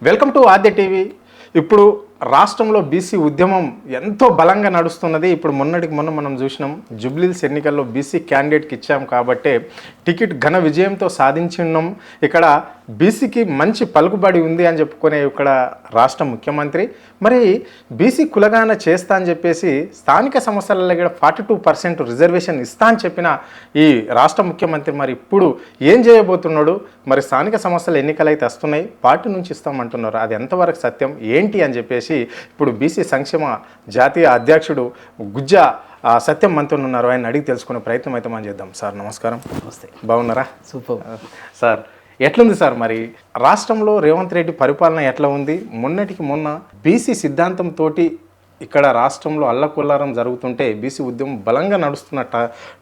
Welcome to Aadya TV. ఇప్పుడు రాష్ట్రంలో BC ఉద్యమం ఎంతో బలంగా నడుస్తున్నది. ఇప్పుడు మొన్నటికి మొన్న మనం చూసినాం, జూబ్లీహిల్స్ ఎన్నికల్లో బీసీ క్యాండిడేట్కి ఇచ్చాం కాబట్టే టికెట్ ఘన విజయంతో సాధించున్నాం. ఇక్కడ బీసీకి మంచి పలుకుబడి ఉంది అని చెప్పుకునే ఇక్కడ రాష్ట్ర ముఖ్యమంత్రి మరి బీసీ కులగాన చేస్తా అని చెప్పేసి స్థానిక సంస్థలలో కూడా 42% రిజర్వేషన్ ఇస్తా అని చెప్పిన ఈ రాష్ట్ర ముఖ్యమంత్రి మరి ఇప్పుడు ఏం చేయబోతున్నాడు? మరి స్థానిక సంస్థల ఎన్నికలు అయితే వస్తున్నాయి, పార్టీ నుంచి ఇస్తామంటున్నారు. అది ఎంతవరకు సత్యం ఏంటి అని చెప్పేసి ఇప్పుడు బీసీ సంక్షేమ జాతీయ అధ్యక్షుడు గుజ్జా సత్యం మంత్రులు ఉన్నారు, ఆయన అడిగి తెలుసుకునే ప్రయత్నం అయితే మనం చేద్దాం. సార్ నమస్కారం. నమస్తే. బాగున్నారా? Super sir. ఎట్లుంది సార్ మరి రాష్ట్రంలో రేవంత్ రెడ్డి పరిపాలన ఎట్లా ఉంది? మొన్నటికి మొన్న బీసీ సిద్ధాంతంతో ఇక్కడ రాష్ట్రంలో అల్లకొల్లారం జరుగుతుంటే బీసీ ఉద్యమం బలంగా నడుస్తున్న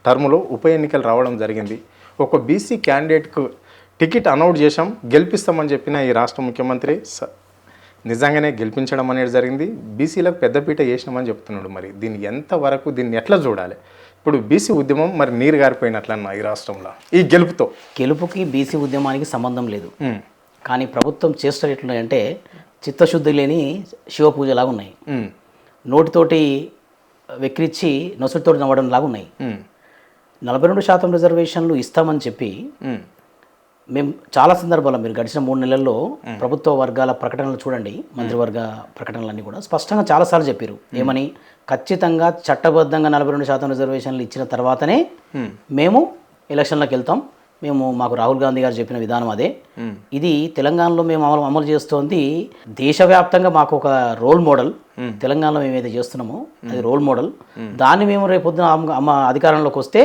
టర్ములో ఉప ఎన్నికలు రావడం జరిగింది. ఒక బీసీ క్యాండిడేట్కు టికెట్ అనౌన్స్ చేశాం, గెలిపిస్తామని చెప్పిన ఈ రాష్ట్ర ముఖ్యమంత్రి నిజంగానే గెలిపించడం అనేది జరిగింది. బీసీలకు పెద్దపీట వేసినామని చెప్తున్నాడు. మరి దీన్ని ఎట్లా చూడాలి? ఇప్పుడు బీసీ ఉద్యమం మరి నీరు గారిపోయినట్లన్నా ఈ రాష్ట్రంలో ఈ గెలుపుకి బీసీ ఉద్యమానికి సంబంధం లేదు. కానీ ప్రభుత్వం చేష్టలు ఎట్లున్నాయంటే చిత్తశుద్ధి లేని శివ పూజలాగా ఉన్నాయి. నోటితోటి వెక్కిరించి నొసటితోటి నవ్వడం లాగా ఉన్నాయి. 42% రిజర్వేషన్లు ఇస్తామని చెప్పి మేము చాలా సందర్భాల్లో మీరు గడిచిన 3 నెలల్లో ప్రభుత్వ వర్గాల ప్రకటనలు చూడండి, మంత్రివర్గ ప్రకటనలన్నీ కూడా స్పష్టంగా చాలాసార్లు చెప్పారు. ఏమని? ఖచ్చితంగా చట్టబద్ధంగా 42% రిజర్వేషన్లు ఇచ్చిన తర్వాతనే మేము ఎలక్షన్లకు వెళ్తాం. మాకు రాహుల్ గాంధీ గారు చెప్పిన విధానం అదే. ఇది తెలంగాణలో మేము అమలు చేస్తోంది. దేశవ్యాప్తంగా మాకు ఒక రోల్ మోడల్. తెలంగాణలో మేము ఏదైతే చేస్తున్నామో అది రోల్ మోడల్. దాన్ని మేము రేపొద్దున అధికారంలోకి వస్తే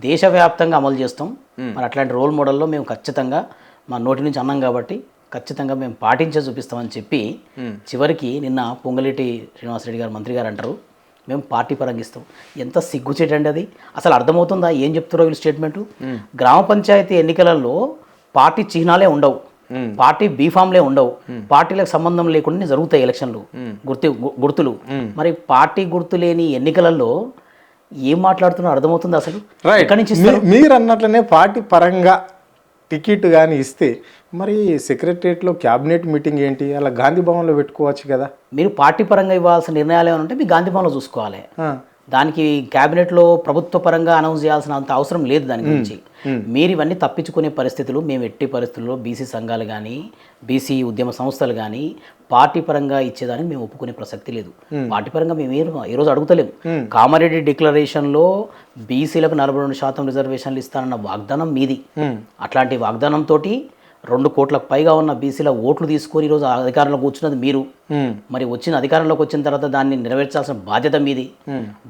దేశవ్యాప్తంగా అమలు చేస్తాం. మరి అట్లాంటి రోల్ మోడల్లో మేము ఖచ్చితంగా మా నోటి నుంచి అన్నాం కాబట్టి ఖచ్చితంగా మేము పాటించే చూపిస్తామని చెప్పి చివరికి నిన్న పొంగులేటి శ్రీనివాసరెడ్డి గారు మంత్రి గారు అంటారు మేము పార్టీ పరంగా ఇస్తాం. ఎంత సిగ్గుచేటండి అది! అసలు అర్థమవుతుందా ఏం చెప్తారో వీళ్ళు స్టేట్మెంటు? గ్రామ పంచాయతీ ఎన్నికలలో పార్టీ చిహ్నాలే ఉండవు, పార్టీ బీఫామ్లే ఉండవు, పార్టీలకు సంబంధం లేకుండా జరుగుతాయి ఎలక్షన్లు, గుర్తులు. మరి పార్టీ గుర్తు లేని ఎన్నికలలో ఏం మాట్లాడుతున్నా అర్థమవుతుంది అసలు? ఎక్కడి నుంచి మీరు అన్నట్లనే పార్టీ పరంగా టికెట్ కానీ ఇస్తే మరి సెక్రటరియట్లో క్యాబినెట్ మీటింగ్ ఏంటి? అలా గాంధీ భవన్లో పెట్టుకోవచ్చు కదా. మీరు పార్టీ పరంగా ఇవ్వాల్సిన నిర్ణయాలు ఏమైనా ఉంటే మీ గాంధీ భవన్లో చూసుకోవాలి. దానికి క్యాబినెట్లో ప్రభుత్వ పరంగా అనౌన్స్ చేయాల్సిన అంత అవసరం లేదు దాని గురించి. మీరు ఇవన్నీ తప్పించుకునే పరిస్థితులు మేము ఎట్టి పరిస్థితుల్లో బీసీ సంఘాలు కానీ బీసీ ఉద్యమ సంస్థలు కానీ పార్టీ పరంగా ఇచ్చేదానికి మేము ఒప్పుకునే ప్రసక్తి లేదు. పార్టీ పరంగా మేము ఈరోజు అడుగుతలేము. కామారెడ్డి డిక్లరేషన్లో బీసీలకు 42% రిజర్వేషన్లు ఇస్తానన్న వాగ్దానం మీది. అట్లాంటి వాగ్దానంతో 2 కోట్లకు పైగా ఉన్న బీసీల ఓట్లు తీసుకొని ఈరోజు అధికారంలో కూర్చున్నది మీరు. మరి అధికారంలోకి వచ్చిన తర్వాత దాన్ని నెరవేర్చాల్సిన బాధ్యత మీది.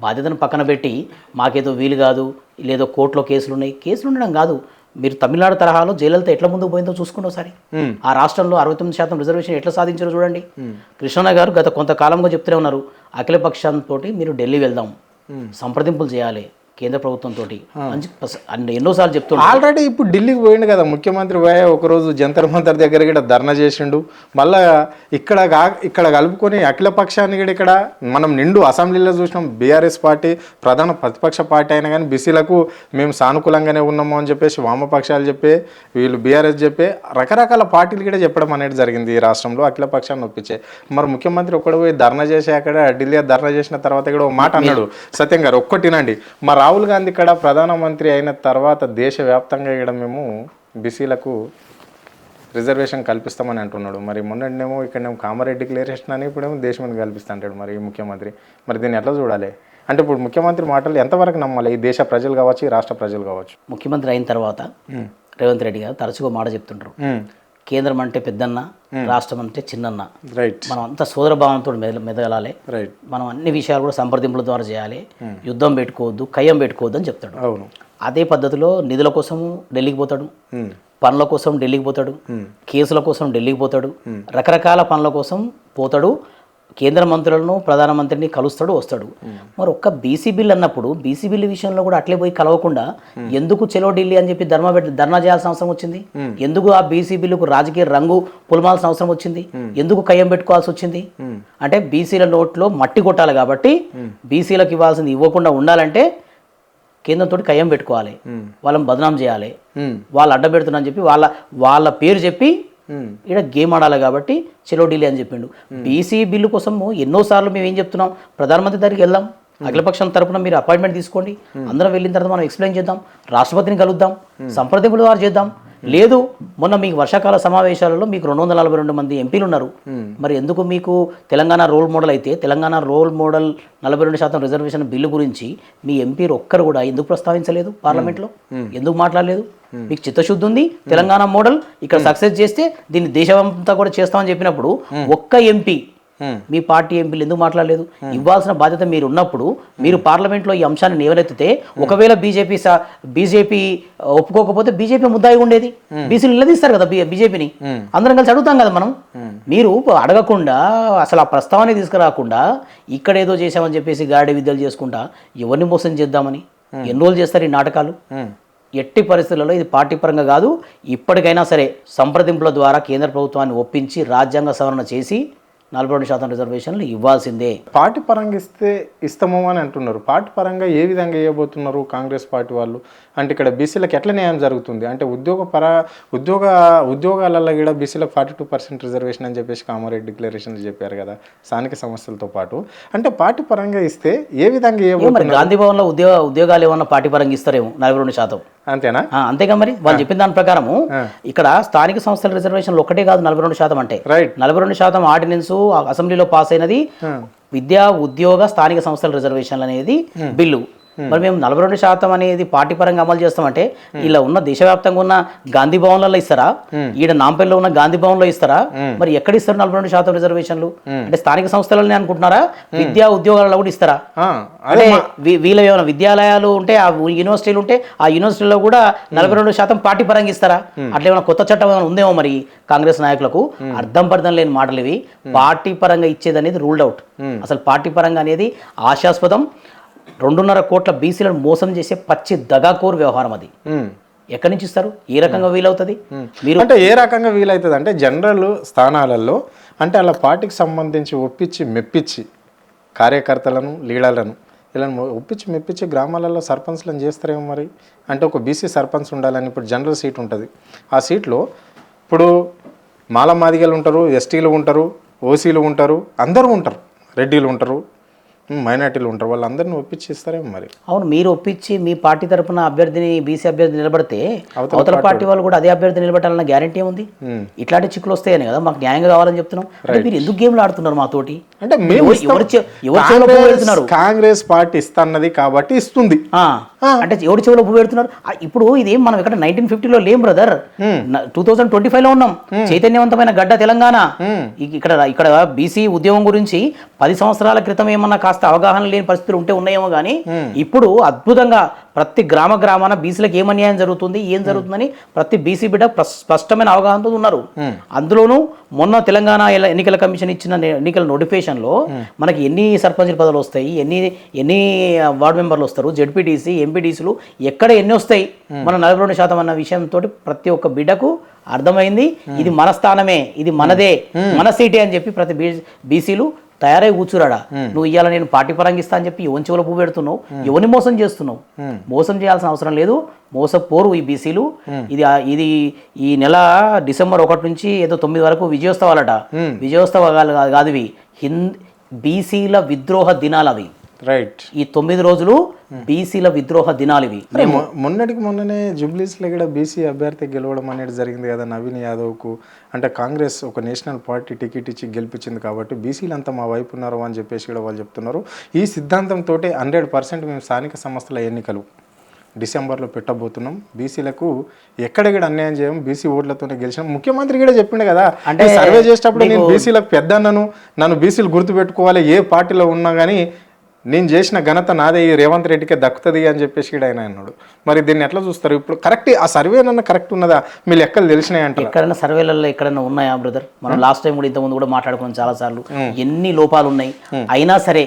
బాధ్యతను పక్కన పెట్టి మాకేదో వీలు కాదు, లేదో కోర్టులో కేసులు ఉన్నాయి. కేసులు ఉండడం కాదు, మీరు తమిళనాడు తరహాలో జయలలిత ఎట్లా ముందుకు పోయిందో చూసుకోండి ఒకసారి. ఆ రాష్ట్రంలో 69% రిజర్వేషన్ ఎట్లా సాధించారో చూడండి. కృష్ణన్న గారు గత కొంతకాలంగా చెప్తూనే ఉన్నారు, అఖిలపక్షంతో మీరు ఢిల్లీ వెళ్దాం, సంప్రదింపులు చేయాలి కేంద్ర ప్రభుత్వంతో ఎన్నోసార్లు చెప్తున్నా. ఆల్రెడీ ఇప్పుడు ఢిల్లీకి పోయిండు కదా ముఖ్యమంత్రి. పోయా ఒకరోజు జంతర్ మంతర్ దగ్గర కూడా ధర్నా చేసిండు. మళ్ళా ఇక్కడ కలుపుకొని అఖిల పక్షాన్ని కూడా ఇక్కడ మనం నిండు అసెంబ్లీలో చూసినాం. బీఆర్ఎస్ పార్టీ ప్రధాన ప్రతిపక్ష పార్టీ అయినా కానీ బీసీలకు మేము సానుకూలంగానే ఉన్నాము అని చెప్పేసి వామపక్షాలు చెప్పే, వీళ్ళు బీఆర్ఎస్ చెప్పే రకరకాల పార్టీలు కూడా చెప్పడం అనేది జరిగింది ఈ రాష్ట్రంలో అఖిల పక్షాన్ని ఒప్పించే. మరి ముఖ్యమంత్రి ఒక్కడు పోయి ధర్నా చేసి అక్కడ ఢిల్లీ ధర్నా చేసిన తర్వాత కూడా ఒక మాట అన్నాడు సత్యం గారు, ఒక్కటినండి. మరి రాహుల్ గాంధీ ఇక్కడ ప్రధానమంత్రి అయిన తర్వాత దేశవ్యాప్తంగా ఇక్కడ మేము బీసీలకు రిజర్వేషన్ కల్పిస్తామని అంటున్నాడు. మరి మొన్ననేమో ఇక్కడేమో కామారెడ్డి డిక్లరేషన్ అని ఇప్పుడేమో దేశం మీద కల్పిస్తా అంటాడు మరి ఈ ముఖ్యమంత్రి. మరి దీన్ని ఎట్లా చూడాలి? అంటే ఇప్పుడు ముఖ్యమంత్రి మాటలు ఎంతవరకు నమ్మాలి ఈ దేశ ప్రజలు కావచ్చు, ఈ రాష్ట్ర ప్రజలు కావచ్చు? ముఖ్యమంత్రి అయిన తర్వాత రేవంత్ రెడ్డి గారు తరచుగా మాట చెప్తుంటారు, కేంద్రం అంటే పెద్దన్న, రాష్ట్రం అంటే చిన్నన్న. రైట్. మనం అంతా సోదర భావంతో మెదగాలి. రైట్. మనం అన్ని విషయాలు కూడా సంప్రదింపుల ద్వారా చేయాలి. యుద్ధం పెట్టుకోవద్దు, కయ్యం పెట్టుకోవద్దు అని చెప్తాడు. అవును. అదే పద్ధతిలో నిధుల కోసము ఢిల్లీకి పోతాడు, పనుల కోసం ఢిల్లీకి పోతాడు, కేసుల కోసం ఢిల్లీకి పోతాడు, రకరకాల పనుల కోసం పోతాడు. కేంద్ర మంత్రులను ప్రధానమంత్రిని కలుస్తాడు, వస్తాడు. మరి ఒక్క బీసీ బిల్ అన్నప్పుడు బీసీ బిల్ విషయంలో కూడా అట్లే పోయి కలవకుండా ఎందుకు చెలో ఢిల్లీ అని చెప్పి ధర్నా చేయాల్సిన అవసరం వచ్చింది? ఎందుకు ఆ బీసీ బిల్లుకు రాజకీయ రంగు పులమాల్సిన అవసరం వచ్చింది? ఎందుకు కయ్యం పెట్టుకోవాల్సి వచ్చింది? అంటే బీసీల నోట్లో మట్టి కొట్టాలి కాబట్టి బీసీలకు ఇవ్వాల్సింది ఇవ్వకుండా ఉండాలంటే కేంద్రంతో కయ్యం పెట్టుకోవాలి, వాళ్ళని బదనాం చేయాలి, వాళ్ళు అడ్డపెడుతున్నా అని చెప్పి వాళ్ళ పేరు చెప్పి ఇక్కడ గేమ్ ఆడాలి కాబట్టి చెలో ఢిల్లీ అని చెప్పిండు. బీసీ బిల్లు కోసము ఎన్నోసార్లు మేము ఏం చెప్తున్నాం, ప్రధానమంత్రి దగ్గరికి వెళ్దాం, అఖిలపక్షం తరపున మీరు అపాయింట్మెంట్ తీసుకోండి, అందరం వెళ్ళిన తర్వాత మనం ఎక్స్ప్లెయిన్ చేద్దాం, రాష్ట్రపతిని కలుద్దాం, సంప్రదింపుల ద్వారా చేద్దాం. లేదు మొన్న మీకు వర్షాకాల సమావేశాలలో మీకు 242 మంది ఎంపీలు ఉన్నారు, మరి ఎందుకు మీకు తెలంగాణ రోల్ మోడల్ అయితే Telangana role model 42% reservation bill గురించి మీ ఎంపీలు ఒక్కరు కూడా ఎందుకు ప్రస్తావించలేదు పార్లమెంట్లో, ఎందుకు మాట్లాడలేదు? మీకు చిత్తశుద్ధి ఉంది, తెలంగాణ మోడల్ ఇక్కడ సక్సెస్ చేస్తే దీన్ని దేశమంతా కూడా చేస్తామని చెప్పినప్పుడు ఒక్క ఎంపీ మీ పార్టీ ఎంపీలు ఎందుకు మాట్లాడలేదు? ఇవ్వాల్సిన బాధ్యత మీరు ఉన్నప్పుడు మీరు పార్లమెంట్లో ఈ అంశాన్ని లేవనెత్తితే ఒకవేళ బీజేపీ ఒప్పుకోకపోతే బీజేపీ ముద్దాయి ఉండేది, బీసీలు నిలదీస్తారు కదా బీజేపీని, అందరం కలిసి అడుగుతాం కదా మనం. మీరు అడగకుండా అసలు ఆ ప్రస్తావన తీసుకురాకుండా ఇక్కడ ఏదో చేశామని చెప్పేసి గాడి విద్యలు చేసుకుంటా ఎవరిని మోసం చేద్దామని ఎన్ని రోజులు చేస్తారు ఈ నాటకాలు? ఎట్టి పరిస్థితులలో ఇది పార్టీ పరంగా కాదు, ఇప్పటికైనా సరే సంప్రదింపుల ద్వారా కేంద్ర ప్రభుత్వాన్ని ఒప్పించి రాజ్యాంగ సవరణ చేసి 42% రిజర్వేషన్లు ఇవ్వాల్సిందే. పార్టీ పరంగా ఇస్తాము అని అంటున్నారు. పార్టీ పరంగా ఏ విధంగా ఇవ్వబోతున్నారు కాంగ్రెస్ పార్టీ వాళ్ళు? అంటే ఇక్కడ బీసీలకు ఎట్లా న్యాయం జరుగుతుంది? అంటే ఉద్యోగాలలో కూడా బీసీలకు 42% రిజర్వేషన్ అని చెప్పేసి కామారెడ్డి డిక్లరేషన్లు చెప్పారు కదా స్థానిక సమస్యలతో పాటు. అంటే పార్టీ పరంగా ఇస్తే ఏ విధంగా ఇవ్వబోతున్నారు? గాంధీ భవన్లో ఉద్యోగాలు ఏమన్నా పార్టీ పరంగా ఇస్తారేమో 42%. అంతేనా? అంతేగా మరి వాళ్ళు చెప్పిన దాని ప్రకారము ఇక్కడ స్థానిక సంస్థల రిజర్వేషన్లు ఒకటే కాదు 42% అంటే. 42% ఆర్డినెన్స్ అసెంబ్లీలో పాస్ అయినది విద్యా ఉద్యోగ స్థానిక సంస్థల రిజర్వేషన్లు అనేది బిల్లు. మరి మేము 42% అనేది పార్టీ పరంగా అమలు చేస్తామంటే ఇలా ఉన్న దేశవ్యాప్తంగా ఉన్న గాంధీ భవన్లలో ఇస్తారా, ఈడ నాంపల్లిలో ఉన్న గాంధీ భవన్లో ఇస్తారా? మరి ఎక్కడ ఇస్తారు 42% రిజర్వేషన్లు? అంటే స్థానిక సంస్థలనే అనుకుంటున్నారా? విద్యా ఉద్యోగాలలో కూడా ఇస్తారా? అంటే వీళ్ళ ఏమైనా విద్యాలయాలు ఉంటే ఆ యూనివర్సిటీలు ఉంటే ఆ యూనివర్సిటీలో కూడా 42% పార్టీ పరంగా ఇస్తారా? అట్లా ఏమైనా కొత్త చట్టం ఏమైనా ఉందేమో మరి కాంగ్రెస్ నాయకులకు అర్థం పర్థం లేని మాటలు ఇవి. పార్టీ పరంగా ఇచ్చేది అనేది రూల్డ్ అవుట్. అసలు పార్టీ పరంగా అనేది ఆశాస్పదం. 2.5 కోట్ల బీసీలను మోసం చేసే పచ్చి దగాకోరు వ్యవహారం అది. ఎక్కడి నుంచి ఇస్తారు? ఏ రకంగా వీలవుతుంది? మీరు అంటే ఏ రకంగా వీలవుతుంది అంటే జనరల్ స్థానాలలో అంటే అలా పార్టీకి సంబంధించి ఒప్పించి మెప్పించి కార్యకర్తలను లీడర్లను ఇలా ఒప్పించి మెప్పించి గ్రామాలలో సర్పంచ్లను చేస్తారేమో మరి. అంటే ఒక బీసీ సర్పంచ్ ఉండాలని ఇప్పుడు జనరల్ సీట్ ఉంటుంది. ఆ సీట్లో ఇప్పుడు మాలమాదిగలు ఉంటారు, ఎస్టీలు ఉంటారు, ఓసీలు ఉంటారు, అందరూ ఉంటారు, రెడ్డిలు ఉంటారు, మైనార్టీలు ఉంటారు, వాళ్ళందరినీ ఒప్పించి ఇస్తారేమో మరి. అవును, మీరు ఒప్పించి మీ పార్టీ తరఫున అభ్యర్థిని బీసీ అభ్యర్థి నిలబడితే అవతల పార్టీ వాళ్ళు కూడా అదే అభ్యర్థి నిలబెట్టాలన్న గ్యారంటీ ఉంది. ఇట్లాంటి చిక్కులు వస్తాయని కదా మాకు న్యాయంగా కావాలని చెప్తున్నాం. అంటే మీరు ఎందుకు గేమ్లు ఆడుతున్నారు మాతోటి? అంటే కాంగ్రెస్ పార్టీ ఇస్తున్నది కాబట్టి ఇస్తుంది. అంటే ఎవరి చెవులో పువ్వు పెడుతున్నారు? ఇప్పుడు ఇది మనం ఇక్కడ 1950లో లేం బ్రదర్, 2025లో ఉన్నాం. చైతన్యవంతమైన గడ్డ తెలంగాణ. ఇక్కడ బీసీ ఉద్యమం గురించి 10 సంవత్సరాల క్రితం ఏమన్నా కాస్త అవగాహన లేని పరిస్థితులు ఉన్నాయేమో కానీ ఇప్పుడు అద్భుతంగా ప్రతి గ్రామాన బీసీలకు ఏం అన్యాయం జరుగుతుంది, ఏం జరుగుతుందని ప్రతి బీసీ బిడ్డ స్పష్టమైన అవగాహనతో ఉన్నారు. అందులోనూ మొన్న తెలంగాణ ఎన్నికల కమిషన్ ఇచ్చిన ఎన్నికల నోటిఫికేషన్లో మనకి ఎన్ని సర్పంచ్ పదవులు వస్తాయి, ఎన్ని వార్డు మెంబర్లు వస్తారు, జెడ్పీటీసీ, ఎంపీటీసీలు ఎక్కడ ఎన్ని వస్తాయి, మన 42% అన్న విషయంతో ప్రతి ఒక్క బిడ్డకు అర్థమైంది. ఇది మన స్థానమే, ఇది మనదే, మన సీటే అని చెప్పి ప్రతి బీసీలు తయారై కూర్చురాడా. నువ్వు ఇవాళ నేను పార్టీ పరంగా ఇస్తా అని చెప్పి ఎవరి చెవులో పువ్వు పెడుతున్నావు, ఎవరిని మోసం చేస్తున్నావు? మోసం చేయాల్సిన అవసరం లేదు, మోసపోరు ఈ బీసీలు. ఇది ఈ నెల డిసెంబర్ 1 నుంచి ఏదో 9 వరకు విజయోత్సవాలట. విజయోత్సవాలు కాదు ఇవి, బీసీల విద్రోహ దినాలు అవి. రైట్. ఈ 9 రోజులు బీసీల విద్రోహ దినాలు ఇవి. మొన్ననే జూబ్లీస్లో కూడా బీసీ అభ్యర్థి గెలవడం అనేది జరిగింది కదా నవీన్ యాదవ్కు. అంటే కాంగ్రెస్ ఒక నేషనల్ పార్టీ టికెట్ ఇచ్చి గెలిపించింది కాబట్టి బీసీలు అంతా మా వైపు ఉన్నారు అని చెప్పేసి కూడా వాళ్ళు చెప్తున్నారు. ఈ సిద్ధాంతంతో 100% మేము స్థానిక సంస్థల ఎన్నికలు డిసెంబర్లో పెట్టబోతున్నాం, బీసీలకు ఎక్కడ కూడా అన్యాయం చేయం, బీసీ ఓట్లతోనే గెలిచాం. ముఖ్యమంత్రి కూడా చెప్పిండు కదా, అంటే సర్వే చేసేటప్పుడు నేను బీసీలకు పెద్ద నన్ను బీసీలు గుర్తుపెట్టుకోవాలి, ఏ పార్టీలో ఉన్నా కానీ నేను చేసిన ఘనత నాదే, రేవంత్ రెడ్డికే దక్కుతుంది అని చెప్పేసి ఆయన అన్నాడు. మరి దీన్ని ఎట్లా చూస్తారు? ఇప్పుడు కరెక్ట్ ఆ సర్వేనన్నా కరెక్ట్ ఉన్నదా? మీ లెక్కలు తెలిసినాయి అంటే ఎక్కడైనా సర్వేలలో ఎక్కడైనా ఉన్నాయా బ్రదర్? మనం లాస్ట్ టైం కూడా ఇంతకుముందు కూడా మాట్లాడుకున్నాం చాలాసార్లు, ఎన్ని లోపాలు ఉన్నాయి. అయినా సరే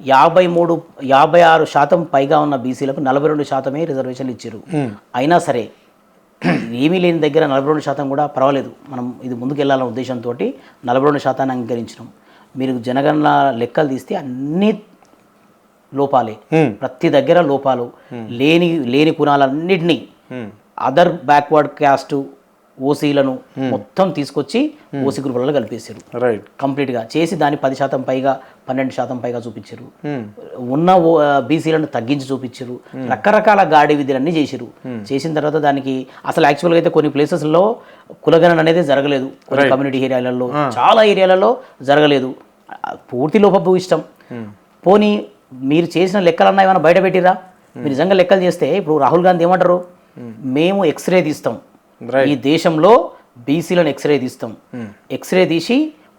56% పైగా ఉన్న బీసీలకు 42% రిజర్వేషన్లు ఇచ్చారు. అయినా సరే ఏమీ లేని దగ్గర 42% కూడా పర్వాలేదు, మనం ఇది ముందుకు వెళ్ళాలన్న ఉద్దేశంతో 42% అంగీకరించినాం. మీరు జనగణన లెక్కలు తీస్తే అన్ని లోపాలే, ప్రతి దగ్గర లోపాలు. లేని కులాలన్నిటినీ, అదర్ బ్యాక్వర్డ్ క్యాస్ట్ ఓసీలను మొత్తం తీసుకొచ్చి ఓసీ గ్రూపులలో కలిపేశారు రైట్. కంప్లీట్గా చేసి దాన్ని 10% పైగా 12% పైగా చూపించారు. ఉన్న బీసీలను తగ్గించి చూపించారు. రకరకాల గాడి విధులన్నీ చేశారు. చేసిన తర్వాత దానికి అసలు యాక్చువల్గా అయితే కొన్ని ప్లేసెస్లో కులగణన అనేది జరగలేదు. కొన్ని కమ్యూనిటీ ఏరియాలలో చాలా ఏరియాలలో జరగలేదు. పూర్తి లోపభూయిష్టం. పోనీ మీరు చేసిన లెక్కలన్నా ఏమైనా బయట పెట్టిరా? మీరు నిజంగా లెక్కలు చేస్తే ఇప్పుడు రాహుల్ గాంధీ ఏమంటారు, మేము ఎక్స్రే తీస్తాం, ఈ దేశంలో బీసీలను ఎక్స్రే తీస్తాం, ఎక్స్రే తీసి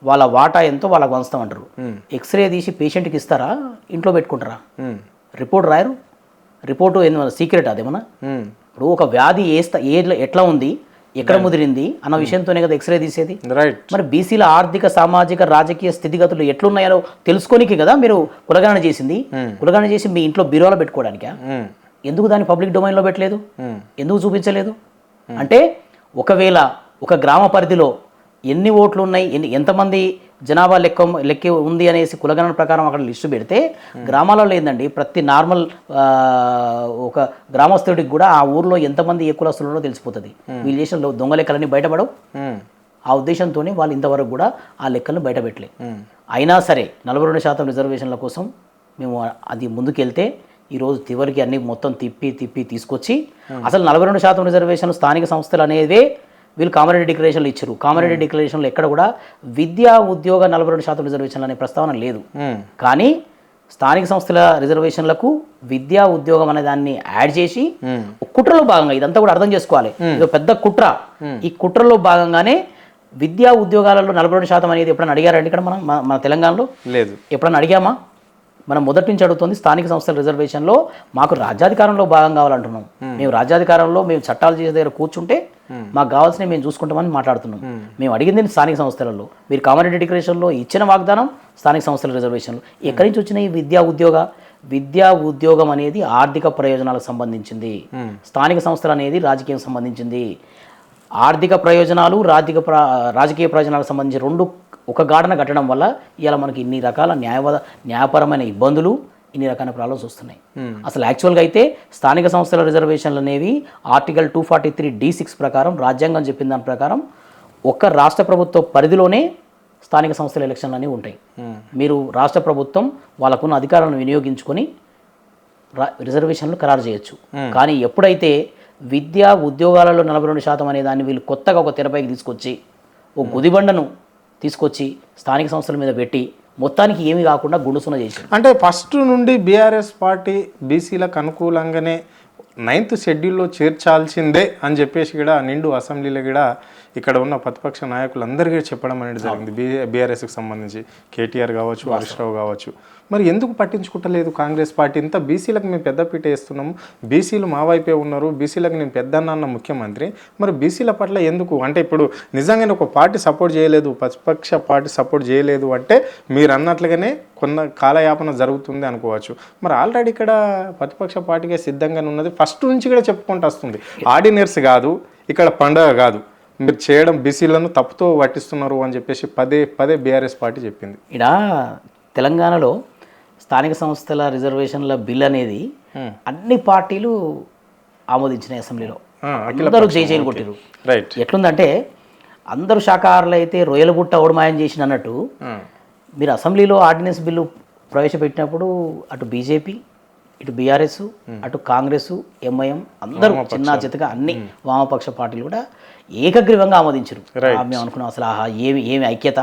వాళ్ళ వాటా ఎంతో వాళ్ళకి వంచుతాం అంటారు. ఎక్స్రే తీసి పేషెంట్కి ఇస్తారా, ఇంట్లో పెట్టుకుంటారా? రిపోర్ట్ రాయరు. రిపోర్టు ఏమన్నా సీక్రెట్ అదేమన్నా? ఇప్పుడు ఒక వ్యాధి ఎట్లా ఉంది, ఎక్కడ ముదిరింది అన్న విషయంతోనే కదా ఎక్స్రే తీసేది. మరి బీసీల ఆర్థిక సామాజిక రాజకీయ స్థితిగతులు ఎట్లున్నాయో తెలుసుకోనికి కదా మీరు కులగణన చేసింది. కులగణన చేసి మీ ఇంట్లో బీరోలో పెట్టుకోవడానికా? ఎందుకు దాన్ని పబ్లిక్ డొమైన్లో పెట్టలేదు? ఎందుకు చూపించలేదు? అంటే ఒకవేళ ఒక గ్రామ పరిధిలో ఎన్ని ఓట్లు ఉన్నాయి, ఎంతమంది జనాభా లెక్క ఉంది అనేసి కులగణన ప్రకారం అక్కడ లిస్టు పెడితే గ్రామాలలో ఏందండి, ప్రతి నార్మల్ ఒక గ్రామస్తుడికి కూడా ఆ ఊర్లో ఎంతమంది ఏ కులస్తులలో తెలిసిపోతుంది. వీళ్ళు చేసిన దొంగ లెక్కలన్నీ బయటపడవు. ఆ ఉద్దేశంతోనే వాళ్ళు ఇంతవరకు కూడా ఆ లెక్కలను బయటపెట్టలే. అయినా సరే 42% రిజర్వేషన్ల కోసం మేము అది ముందుకెళ్తే ఈరోజు చివరికి అన్ని మొత్తం తిప్పి తీసుకొచ్చి అసలు 42% రిజర్వేషన్ స్థానిక సంస్థలు అనేవే వీళ్ళు కామారెడ్డి డిక్లరేషన్లు ఇచ్చారు. కామారెడ్డి డిక్లరేషన్లో ఎక్కడ కూడా విద్యా ఉద్యోగ 42% రిజర్వేషన్లు అనే ప్రస్తావన లేదు. కానీ స్థానిక సంస్థల రిజర్వేషన్లకు విద్యా ఉద్యోగం అనే దాన్ని యాడ్ చేసి కుట్రలో భాగంగా ఇదంతా కూడా అర్థం చేసుకోవాలి. ఇది పెద్ద కుట్ర. ఈ కుట్రలో భాగంగానే విద్యా ఉద్యోగాలలో 42% అనేది ఎప్పుడైనా అడిగారండి ఇక్కడ మన తెలంగాణలో? లేదు. ఎప్పుడైనా అడిగామా? మనం మొదటి నుంచి అడుగుతుంది స్థానిక సంస్థల రిజర్వేషన్లో మాకు రాజ్యాధికారంలో భాగం కావాలంటున్నాం. మేము రాజ్యాధికారంలో మేము చట్టాలు చేసే దగ్గర కూర్చుంటే మాకు కావాల్సినవి మేము చూసుకుంటామని మాట్లాడుతున్నాం. మేము అడిగింది స్థానిక సంస్థలలో. మీరు కామారెడ్డి డిక్లరేషన్లో ఇచ్చిన వాగ్దానం స్థానిక సంస్థల రిజర్వేషన్లు. ఎక్కడి నుంచి వచ్చిన ఈ విద్యా ఉద్యోగం అనేది ఆర్థిక ప్రయోజనాలకు సంబంధించింది. స్థానిక సంస్థలు అనేది రాజకీయం సంబంధించింది. ఆర్థిక ప్రయోజనాలు రాజకీయ ప్రయోజనాలకు సంబంధించి రెండు ఒక గాఢన కట్టడం వల్ల ఇలా మనకి ఇన్ని రకాల న్యాయపరమైన ఇబ్బందులు, ఇన్ని రకాల ప్రాబ్లమ్స్ వస్తున్నాయి. అసలు యాక్చువల్గా అయితే స్థానిక సంస్థల రిజర్వేషన్లు అనేవి ఆర్టికల్ 243(d)(6) ప్రకారం, రాజ్యాంగం చెప్పిన దాని ప్రకారం ఒక్క రాష్ట్ర ప్రభుత్వ పరిధిలోనే స్థానిక సంస్థల ఎలక్షన్లు అనేవి ఉంటాయి. మీరు రాష్ట్ర ప్రభుత్వం వాళ్ళకున్న అధికారాలను వినియోగించుకొని రిజర్వేషన్లు ఖరారు చేయొచ్చు. కానీ ఎప్పుడైతే విద్యా ఉద్యోగాలలో 42% అనే దాన్ని వీళ్ళు కొత్తగా ఒక తెరపైకి తీసుకొచ్చి ఓ గుదిబండను తీసుకొచ్చి స్థానిక సంస్థల మీద పెట్టి మొత్తానికి ఏమీ కాకుండా గుండుసున చేశారు. అంటే ఫస్ట్ నుండి బీఆర్ఎస్ పార్టీ బీసీలకు అనుకూలంగానే 9th షెడ్యూల్లో చేర్చాల్సిందే అని చెప్పేసి కూడా నిండు అసెంబ్లీలో కూడా ఇక్కడ ఉన్న ప్రతిపక్ష నాయకులందరికీ చెప్పడం అనేది జరిగింది. బీఆర్ఎస్కి సంబంధించి కేటీఆర్ కావచ్చు, హరీష్ రావు కావచ్చు. మరి ఎందుకు పట్టించుకుంటలేదు కాంగ్రెస్ పార్టీ? ఇంత బీసీలకు మేము పెద్దపీట వేస్తున్నాము, బీసీలు మా వైపే ఉన్నారు, బీసీలకు నేను పెద్దన్న ముఖ్యమంత్రి, మరి బీసీల పట్ల ఎందుకు? అంటే ఇప్పుడు నిజంగానే ఒక పార్టీ సపోర్ట్ చేయలేదు, ప్రతిపక్ష పార్టీ సపోర్ట్ చేయలేదు అంటే మీరు అన్నట్లుగానే కొన్న కాలయాపన జరుగుతుంది అనుకోవచ్చు. మరి ఆల్రెడీ ఇక్కడ ప్రతిపక్ష పార్టీగా సిద్ధంగానే ఉన్నది. ఫస్ట్ నుంచి కూడా చెప్పుకుంటూ వస్తుంది, ఆర్డినర్స్ కాదు, ఇక్కడ పండగ కాదు, మీరు చేయడం బీసీలను తప్పుతో పట్టిస్తున్నారు అని చెప్పేసి పదే బీఆర్ఎస్ పార్టీ చెప్పింది. ఇక్కడ తెలంగాణలో స్థానిక సంస్థల రిజర్వేషన్ల బిల్ అనేది అన్ని పార్టీలు ఆమోదించినాయి అసెంబ్లీలో. అందరూ జైలు కొట్టిరు. ఎట్లుందంటే అందరూ శాఖాహారులు అయితే రొయ్యల బుట్ట ఓడమాయం చేసిన అన్నట్టు మీరు అసెంబ్లీలో ఆర్డినెన్స్ బిల్లు ప్రవేశపెట్టినప్పుడు అటు బీజేపీ, ఇటు బీఆర్ఎస్, అటు కాంగ్రెస్, ఎంఐఎం అందరూ చిన్న చితగా అన్ని వామపక్ష పార్టీలు కూడా ఏకగ్రీవంగా ఆమోదించారు. మేము అనుకున్నాం అసలు ఏమి ఐక్యత,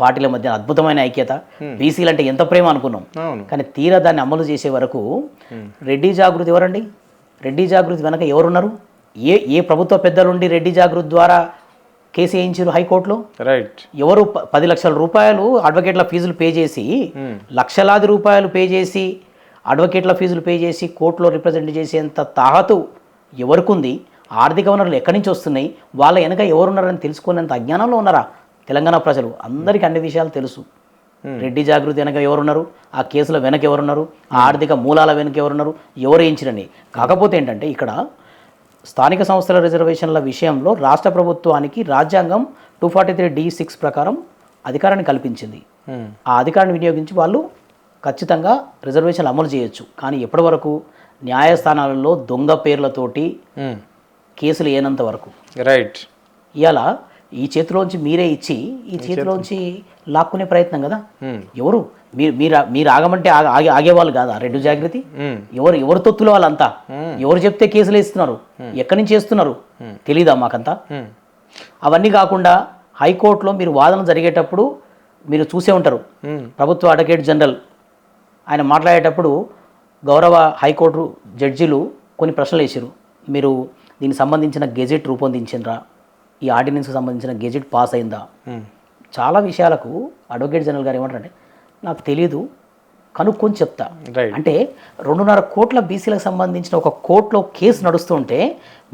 పార్టీల మధ్య అద్భుతమైన ఐక్యత, బీసీలు అంటే ఎంత ప్రేమ అనుకున్నాం. కానీ తీరా దాన్ని అమలు చేసే వరకు రెడ్డి జాగృతి ఎవరండి? రెడ్డి జాగృతి వెనక ఎవరున్నారు? ఏ ప్రభుత్వ పెద్దలుండి రెడ్డి జాగృతి ద్వారా కేసు వేయించారు హైకోర్టులో? ఎవరు 10 లక్షల రూపాయలు అడ్వకేట్ల ఫీజులు పే చేసి, లక్షలాది రూపాయలు పే చేసి అడ్వకేట్ల ఫీజులు పే చేసి కోర్టులో రిప్రజెంట్ చేసేంత తాహతు ఎవరికుంది? ఆర్థిక వనరులు ఎక్కడి నుంచి వస్తున్నాయి? వాళ్ళ వెనక ఎవరున్నారని తెలుసుకునేంత అజ్ఞానంలో ఉన్నారా తెలంగాణ ప్రజలు? అందరికీ అన్ని విషయాలు తెలుసు. రెడ్డి జాగృతి వెనక ఎవరున్నారు, ఆ కేసుల వెనక ఎవరున్నారు, ఆ ఆర్థిక మూలాల వెనక ఎవరున్నారు, ఎవరు వేయించిరండి. కాకపోతే ఏంటంటే ఇక్కడ స్థానిక సంస్థల రిజర్వేషన్ల విషయంలో రాష్ట్ర ప్రభుత్వానికి రాజ్యాంగం 243(d)(6) ప్రకారం అధికారాన్ని కల్పించింది. ఆ అధికారాన్ని వినియోగించి వాళ్ళు ఖచ్చితంగా రిజర్వేషన్లు అమలు చేయొచ్చు. కానీ ఎప్పటి వరకు? న్యాయస్థానాలలో దొంగ పేర్లతోటి కేసులు ఏనంత వరకు. ఇవాళ ఈ చేతిలోంచి మీరే ఇచ్చి ఈ చేతిలోంచి లాక్కునే ప్రయత్నం కదా. ఎవరు మీరు ఆగమంటే ఆగేవాళ్ళు కాదా రెడ్డి జాగృతి? ఎవరు తొత్తులు వాళ్ళంతా? ఎవరు చెప్తే కేసులు వేస్తున్నారు? ఎక్కడి నుంచి వేస్తున్నారు తెలీదా మాకంతా? అవన్నీ కాకుండా హైకోర్టులో మీరు వాదన జరిగేటప్పుడు మీరు చూసే ఉంటారు. ప్రభుత్వ అడ్వకేట్ జనరల్ ఆయన మాట్లాడేటప్పుడు గౌరవ హైకోర్టు జడ్జీలు కొన్ని ప్రశ్నలు వేసారు. మీరు దీనికి సంబంధించిన గెజెట్ రూపొందించిండ్రా? ఈ ఆర్డినెన్స్కి సంబంధించిన గెజెట్ పాస్ అయిందా? చాలా విషయాలకు అడ్వకేట్ జనరల్ గారు ఏమంటారంటే నాకు తెలియదు, కనుక్కొని చెప్తా. అంటే 2.5 కోట్ల బీసీలకు సంబంధించిన ఒక కోర్టులో కేసు నడుస్తుంటే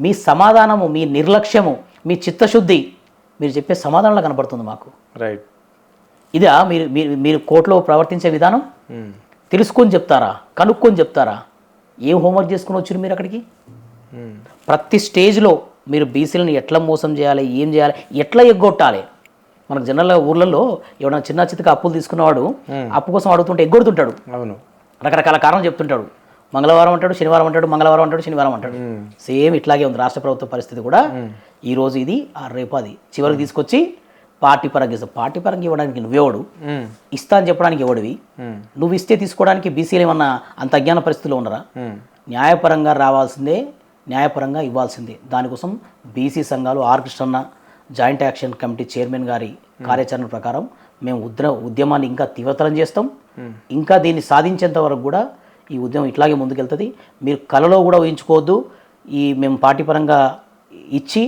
మీ సమాధానము, మీ నిర్లక్ష్యము, మీ చిత్తశుద్ధి మీరు చెప్పే సమాధానంలో కనబడుతుంది మాకు. రైట్. ఇదా మీరు కోర్టులో ప్రవర్తించే విధానం? తెలుసుకొని చెప్తారా? కనుక్కొని చెప్తారా? ఏం హోంవర్క్ చేసుకుని వచ్చారు మీరు అక్కడికి? ప్రతి స్టేజ్లో మీరు బీసీలను ఎట్లా మోసం చేయాలి, ఏం చేయాలి, ఎట్లా ఎగ్గొట్టాలి. మనకు జనరల్గా ఊర్లలో ఎవరైనా చిన్న చిత్తగా అప్పులు తీసుకున్నవాడు అప్పు కోసం అడుగుతుంటే ఎగ్గొడుతుంటాడు. అవును, రకరకాల కారణం చెప్తుంటాడు. మంగళవారం అంటాడు, శనివారం అంటాడు, మంగళవారం అంటాడు, శనివారం అంటాడు. సేమ్ ఇట్లాగే ఉంది రాష్ట్ర ప్రభుత్వ పరిస్థితి కూడా. ఈరోజు ఇది, రేపు అది, చివరికి తీసుకొచ్చి పార్టీ పరంగా ఇస్తాం. పార్టీ పరంగా ఇవ్వడానికి నువ్వెవడు? ఇస్తా అని చెప్పడానికి ఎవడివి? నువ్వు ఇస్తే తీసుకోవడానికి బీసీలు ఏమన్నా అంత అజ్ఞాన పరిస్థితిలో ఉండరా? న్యాయపరంగా రావాల్సిందే, న్యాయపరంగా ఇవ్వాల్సిందే. దానికోసం బీసీ సంఘాలు ఆర్ కృష్ణన్న జాయింట్ యాక్షన్ కమిటీ చైర్మన్ గారి కార్యాచరణ ప్రకారం మేము ఉద్యమాన్ని ఇంకా తీవ్రతరం చేస్తాం. ఇంకా దీన్ని సాధించేంత వరకు కూడా ఈ ఉద్యమం ఇట్లాగే ముందుకెళ్తుంది. మీరు కలలో కూడా ఊహించుకోవద్దు మేము పార్టీ పరంగా ఇచ్చి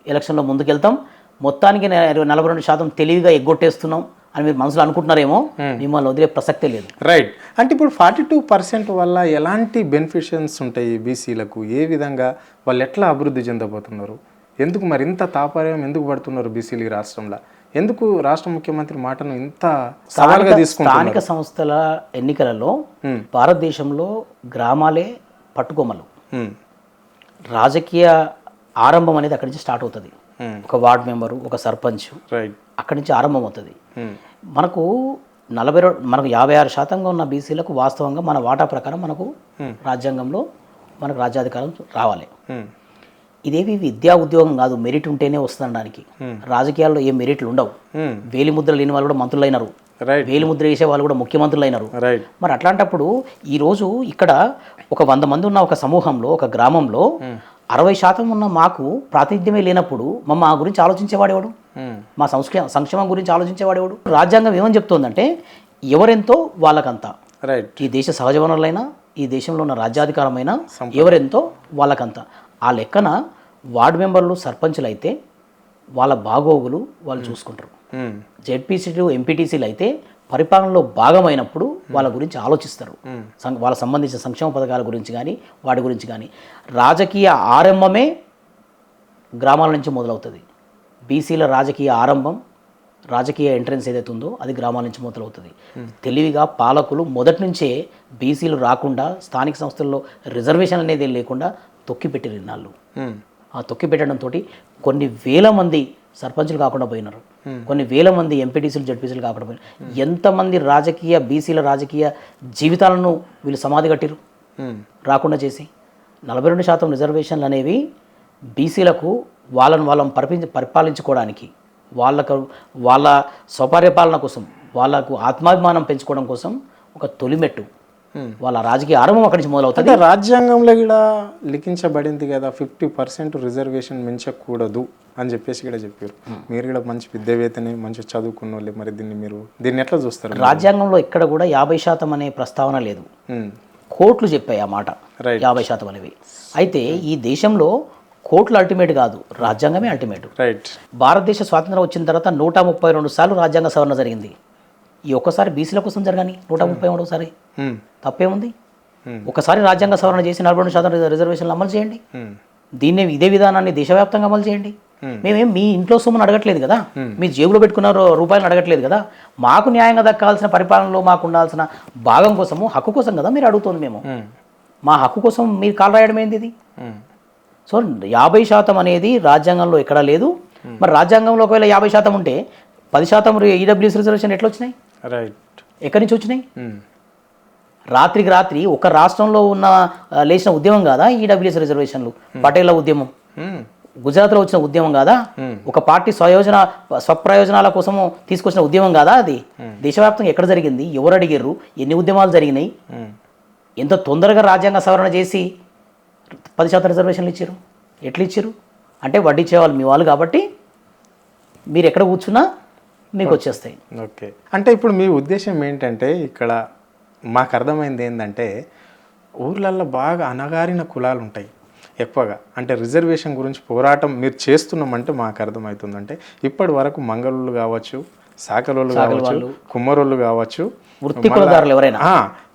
ఎలక్షన్లో ముందుకెళ్తాం, మొత్తానికి 42% తెలివిగా ఎగ్గొట్టేస్తున్నాం అని మీరు మనసులో అనుకుంటున్నారేమో. మిమ్మల్ని వదిలే ప్రసక్తే లేదు. రైట్. అంటే ఇప్పుడు 42% వల్ల ఎలాంటి బెనిఫిషన్స్ ఉంటాయి బీసీలకు? ఏ విధంగా వాళ్ళు ఎట్లా అభివృద్ధి చెందబోతున్నారు? ఎందుకు మరి ఇంత తాపర్యం ఎందుకు పడుతున్నారు బీసీలు ఈ రాష్ట్రంలో? ఎందుకు రాష్ట్ర ముఖ్యమంత్రి మాటను ఇంత సవాల్గా తీసుకుంటారు? స్థానిక సంస్థల ఎన్నికలలో భారతదేశంలో గ్రామాలే పట్టుకోమలు. రాజకీయ ఆరంభం అనేది అక్కడి నుంచి స్టార్ట్ అవుతుంది. ఒక వార్డ్ మెంబరు, ఒక సర్పంచ్, అక్కడి నుంచి ఆరంభం అవుతుంది. మనకు 56% ఉన్న బీసీలకు వాస్తవంగా మన వాటా ప్రకారం మనకు రాజ్యాంగంలో మనకు రాజ్యాధికారం రావాలి. ఇదేవి విద్యా ఉద్యోగం కాదు, మెరిట్ ఉంటేనే వస్తుండడానికి. రాజకీయాల్లో ఏ మెరిట్లు ఉండవు. వేలిముద్ర లేని వాళ్ళు కూడా మంత్రులు అయినారు, వేలిముద్ర వేసే వాళ్ళు కూడా ముఖ్యమంత్రులు అయినారు. మరి అట్లాంటప్పుడు ఈరోజు ఇక్కడ ఒక 100 మంది ఉన్న ఒక సమూహంలో, ఒక గ్రామంలో 60% ఉన్న మాకు ప్రాతినిధ్యమే లేనప్పుడు మా గురించి ఆలోచించేవాడేవాడు? మా సంక్షేమం గురించి ఆలోచించేవాడేవాడు? రాజ్యాంగం ఏమని చెప్తోందంటే ఎవరెంతో వాళ్ళకంతా. ఈ దేశ సహజ వనరులైనా, ఈ దేశంలో ఉన్న రాజ్యాధికారమైనా ఎవరెంతో వాళ్ళకంతా. ఆ లెక్కన వార్డు మెంబర్లు, సర్పంచులు అయితే వాళ్ళ బాగోగులు వాళ్ళు చూసుకుంటారు. జెడ్పీసీలు, ఎంపీటీసీలు అయితే పరిపాలనలో భాగమైనప్పుడు వాళ్ళ గురించి ఆలోచిస్తారు. వాళ్ళ సంబంధించిన సంక్షేమ పథకాల గురించి కానీ వాటి గురించి కానీ. రాజకీయ ఆరంభమే గ్రామాల నుంచి మొదలవుతుంది. బీసీల రాజకీయ ఆరంభం, రాజకీయ ఎంట్రన్స్ ఏదైతే ఉందో అది గ్రామాల నుంచి మొదలవుతుంది. తెలివిగా పాలకులు మొదటి నుంచే బీసీలు రాకుండా, స్థానిక సంస్థల్లో రిజర్వేషన్ అనేది లేకుండా తొక్కిపెట్టిన ఇన్నాళ్ళు. ఆ తొక్కిపెట్టడంతో కొన్ని వేల మంది సర్పంచులు కాకుండా పోయినారు, కొన్ని వేల మంది ఎంపీటీసీలు, జడ్పీసీలు కాకుండా పోయినారు. ఎంతమంది బీసీల రాజకీయ జీవితాలను వీళ్ళు సమాధి కట్టిరు రాకుండా చేసి. 42% రిజర్వేషన్లు అనేవి బీసీలకు వాళ్ళని పరిపాలించుకోవడానికి, వాళ్ళ స్వపరిపాలన కోసం, వాళ్ళకు ఆత్మాభిమానం పెంచుకోవడం కోసం ఒక తొలిమెట్టు. వాళ్ళ రాజకీయ ఆరంభం అక్కడి నుంచి మొదలవుతుంది. రాజ్యాంగంలో కూడా లిఖించబడింది కదా 50% రిజర్వేషన్ మించకూడదు అని చెప్పేసి కూడా చెప్పారు. మీరు కూడా మంచి విద్యావేత్తని, మంచి చదువుకున్న వాళ్ళే, మరి దీన్ని ఎట్లా చూస్తారు? రాజ్యాంగంలో ఇక్కడ కూడా 50% అనే ప్రస్తావన లేదు. కోర్టులు చెప్పాయి ఆ మాట, 50% అనేవి. అయితే ఈ దేశంలో కోర్టులు అల్టిమేట్ కాదు, రాజ్యాంగమే అల్టిమేట్. భారతదేశ స్వాతంత్రం వచ్చిన తర్వాత 132 సార్లు రాజ్యాంగ సవరణ జరిగింది. ఈ ఒక్కసారి బీసీల కోసం జరగని 132సారి తప్పేముంది? ఒకసారి రాజ్యాంగ సవరణ చేసి 42% రిజర్వేషన్లు అమలు చేయండి. ఇదే విధానాన్ని దేశవ్యాప్తంగా అమలు చేయండి. మేమేం మీ ఇంట్లో సొమ్మును అడగట్లేదు కదా, మీ జేబులో పెట్టుకున్న రూపాయలను అడగట్లేదు కదా. మాకు న్యాయంగా దక్కాల్సిన పరిపాలనలో మాకు ఉండాల్సిన భాగం కోసము, హక్కు కోసం కదా మీరు అడుగుతుంది. మేము మా హక్కు కోసం మీరు కాలు రాయడం ఏంది ఇది? సో 50% అనేది రాజ్యాంగంలో ఎక్కడా లేదు. మరి రాజ్యాంగంలో ఒకవేళ 50% ఉంటే 10% ఈడబ్ల్యూఎస్ రిజర్వేషన్ ఎట్లా వచ్చినాయి? ఎక్కడి నుంచి వచ్చినాయి? రాత్రికి రాత్రి ఒక రాష్ట్రంలో లేచిన ఉద్యమం కాదా ఈడబ్ల్యూఎస్ రిజర్వేషన్లు? పటేళ్ల ఉద్యమం గుజరాత్లో వచ్చిన ఉద్యమం కాదా? ఒక పార్టీ స్వప్రయోజనాల కోసము తీసుకొచ్చిన ఉద్యమం కాదా అది? దేశవ్యాప్తంగా ఎక్కడ జరిగింది? ఎవరు అడిగారు? ఎన్ని ఉద్యమాలు జరిగినాయి? ఎంత తొందరగా రాజ్యాంగ సవరణ చేసి 10% రిజర్వేషన్లు ఇచ్చారు? ఎట్లా ఇచ్చారు? అంటే వడ్డించేవాళ్ళు మీ వాళ్ళు కాబట్టి మీరు ఎక్కడ కూర్చున్నా మీకు వచ్చేస్తాయి. ఓకే, అంటే ఇప్పుడు మీ ఉద్దేశం ఏంటంటే ఇక్కడ మాకు అర్థమైంది ఏంటంటే ఊర్లల్లో బాగా అణగారిన కులాలు ఉంటాయి ఎక్కువగా. అంటే రిజర్వేషన్ గురించి పోరాటం మీరు చేస్తున్నామంటే మాకు అర్థమవుతుందంటే ఇప్పటి వరకు మంగళూళ్ళు కావచ్చు, సాకలోళ్ళు కావచ్చు, కుమ్మరోళ్ళు కావచ్చు, వృత్తి కులదారులు ఎవరైనా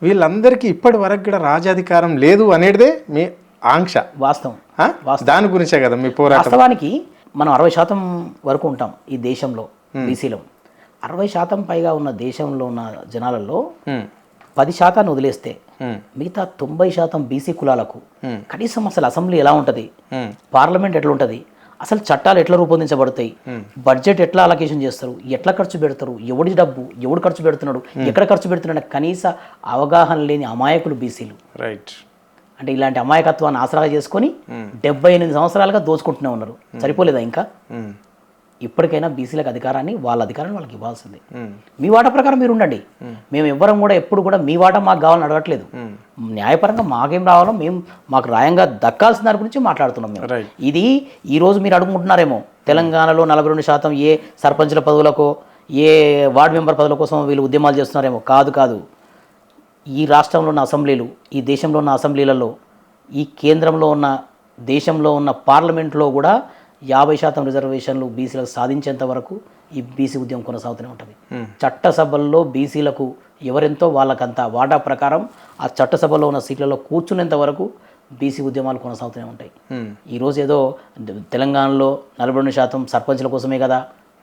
వీళ్ళందరికీ ఇప్పటి వరకు కూడా రాజాధికారం లేదు అనేదే మీ ఆంక్ష. వాస్తవం. దాని గురించే కదా మీ పోరాటం. వాస్తవానికి మనం 60% వరకు ఉంటాం ఈ దేశంలో బీసీలో. 60% పైగా ఉన్న దేశంలో ఉన్న జనాలలో 10% వదిలేస్తే మిగతా 90% బీసీ కులాలకు కనీసం అసలు అసెంబ్లీ ఎలా ఉంటుంది, పార్లమెంట్ ఎట్లా ఉంటుంది, అసలు చట్టాలు ఎట్లా రూపొందించబడతాయి, బడ్జెట్ ఎట్లా అలొకేషన్ చేస్తారు, ఎట్లా ఖర్చు పెడతారు, ఎవడి డబ్బు ఎవడు ఖర్చు పెడుతున్నాడు, ఎక్కడ ఖర్చు పెడుతున్నాడు కనీస అవగాహన లేని అమాయకులు బీసీలు. రైట్. అంటే ఇలాంటి అమాయకత్వాన్ని ఆసరాగా చేసుకొని 78 సంవత్సరాలుగా దోచుకుంటూనే ఉన్నారు. సరిపోలేదా ఇంకా? ఇప్పటికైనా బీసీలకు అధికారాన్ని వాళ్ళ అధికారాన్ని వాళ్ళకి ఇవ్వాల్సింది. మీ వాటా ప్రకారం మీరు ఉండండి. మేము ఎవ్వరం కూడా ఎప్పుడు కూడా మీ వాటా మాకు కావాలని అడగట్లేదు. న్యాయపరంగా మాకేం రావాలో మాకు న్యాయంగా దక్కాల్సిన దాని గురించి మాట్లాడుతున్నాం మేము. ఇది ఈరోజు మీరు అడుగుకుంటున్నారేమో తెలంగాణలో 42% ఏ సర్పంచ్ల పదవులకో ఏ వార్డు మెంబర్ పదవుల కోసం వీళ్ళు ఉద్యమాలు చేస్తున్నారేమో. కాదు. ఈ రాష్ట్రంలో ఉన్న అసెంబ్లీలు, ఈ దేశంలో ఉన్న అసెంబ్లీలలో, ఈ కేంద్రంలో ఉన్న దేశంలో ఉన్న పార్లమెంట్లో కూడా 50% రిజర్వేషన్లు బీసీలకు సాధించేంత వరకు ఈ బీసీ ఉద్యమం కొనసాగుతూనే ఉంటుంది. చట్టసభల్లో బీసీలకు ఎవరెంతో వాళ్ళకంతా వాటా ప్రకారం ఆ చట్టసభలో ఉన్న సీట్లలో కూర్చునేంత వరకు బీసీ ఉద్యమాలు కొనసాగుతూనే ఉంటాయి. ఈరోజు ఏదో తెలంగాణలో 42% సర్పంచ్ల కోసమే కదా?